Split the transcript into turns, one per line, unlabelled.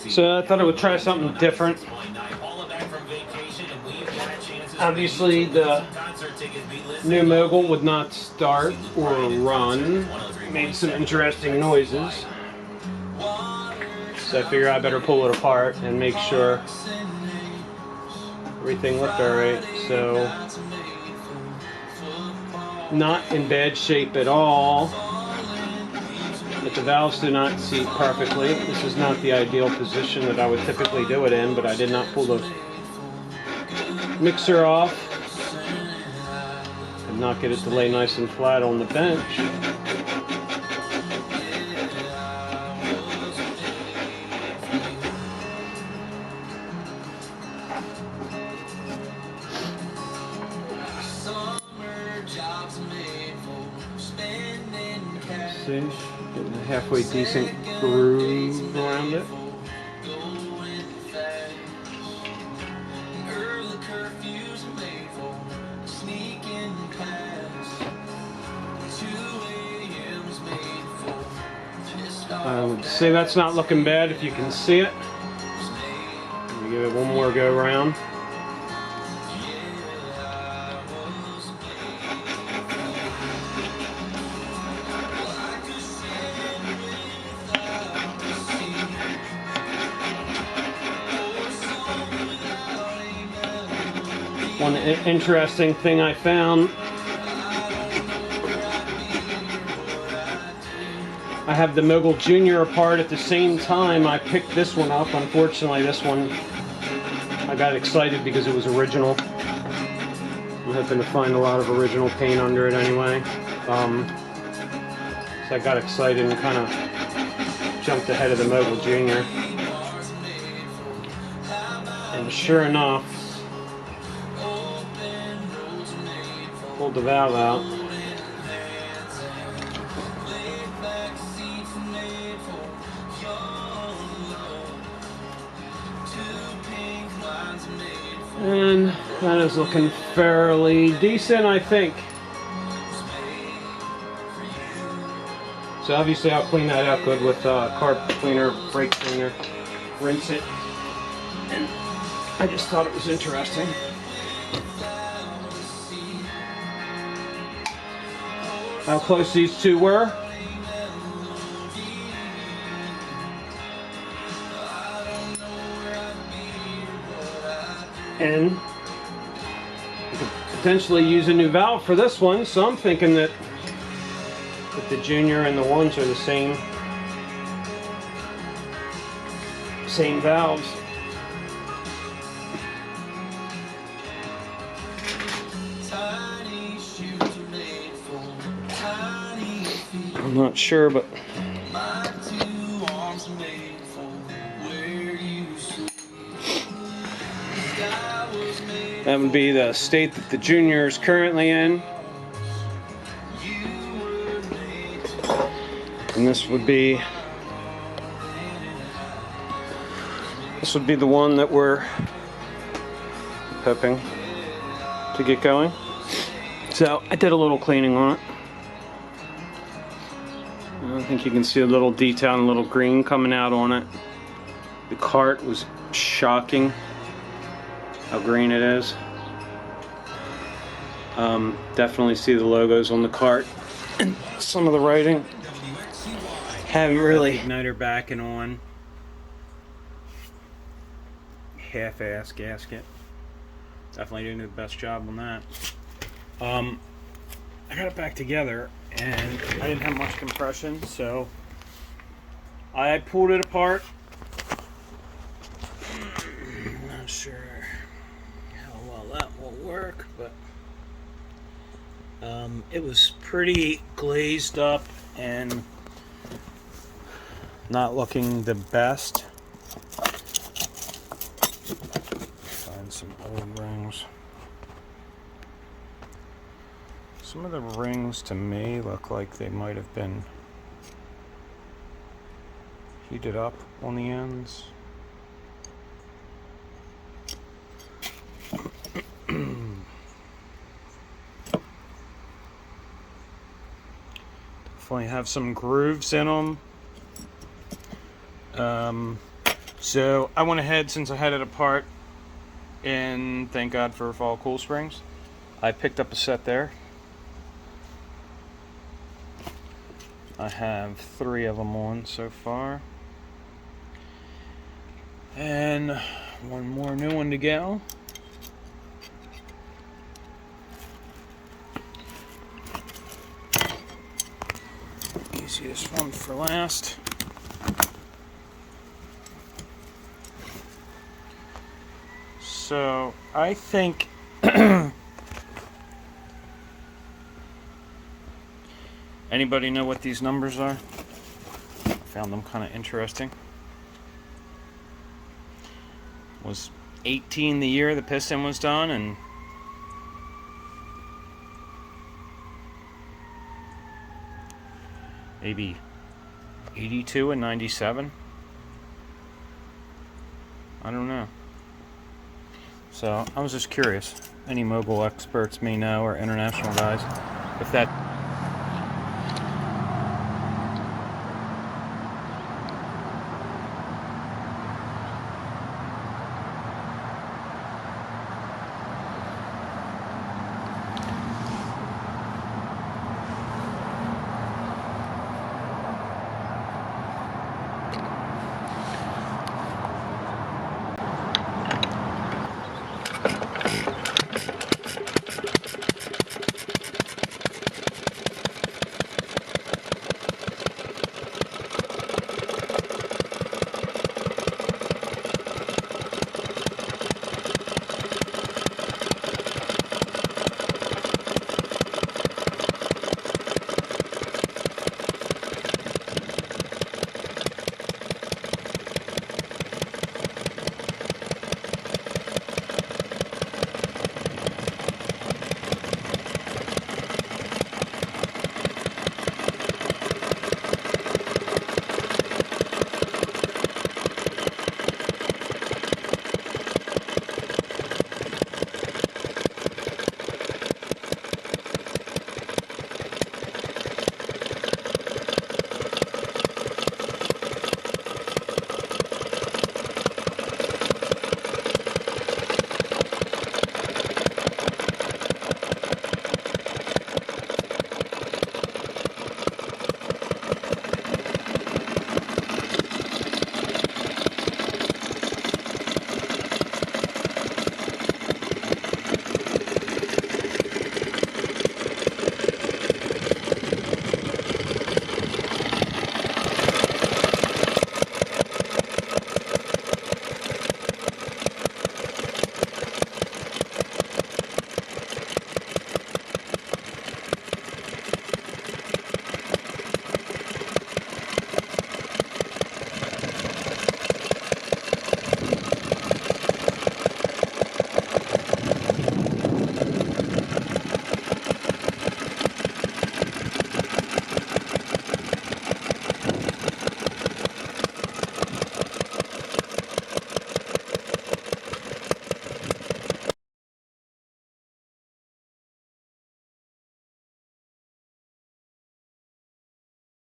So I thought I would try something different. Obviously the new Mogul would not start or run. Made some interesting noises. So I figure I better pull it apart and make sure everything looked alright. So, not in bad shape at all. But the valves do not seat perfectly. This is not the ideal position that I would typically do it in, but I did not pull the mixer off and not get it to lay nice and flat on the bench. See, getting a halfway decent groove around it. I would say that's not looking bad if you can see it. Let me give it one more go around. One interesting thing I found, I have the Mogul Junior apart at the same time I picked this one up. Unfortunately, this one, I got excited because it was original. I'm hoping to find a lot of original paint under it anyway. So I got excited and kind of jumped ahead of the Mogul Junior. And sure enough, pulled the valve out. And that is looking fairly decent, I think. So obviously I'll clean that out good with carb cleaner, brake cleaner, rinse it. And I just thought it was interesting. How close these two were. And you could potentially use a new valve for this one, so I'm thinking that the Junior and the ones are the same valves. I'm not sure, but that would be the state that the Junior is currently in. And this would be the one that we're hoping to get going. So I did a little cleaning on it. I think you can see a little detail and a little green coming out on it. The cart was shocking how green it is. Definitely see the logos on the cart and some of the writing. Haven't really igniter backing on. Half-ass gasket. Definitely didn't do the best job on that. I got it back together and I didn't have much compression, so I pulled it apart. Not sure how well that will work, but it was pretty glazed up and not looking the best. Find some old rings. Some of the rings to me look like they might have been heated up on the ends. Definitely have some grooves in them.
So I went ahead, since I had it apart, and thank God for fall cool springs, I picked up a set there. I have 3 of them on so far, and one more new one to go. Easiest one for last. So I think anybody know what these numbers are? I found them kind of interesting. Was 18 the year the piston was done, and maybe 82 and 97. I don't know. So I was just curious. Any Mogul experts may know, or international guys, if that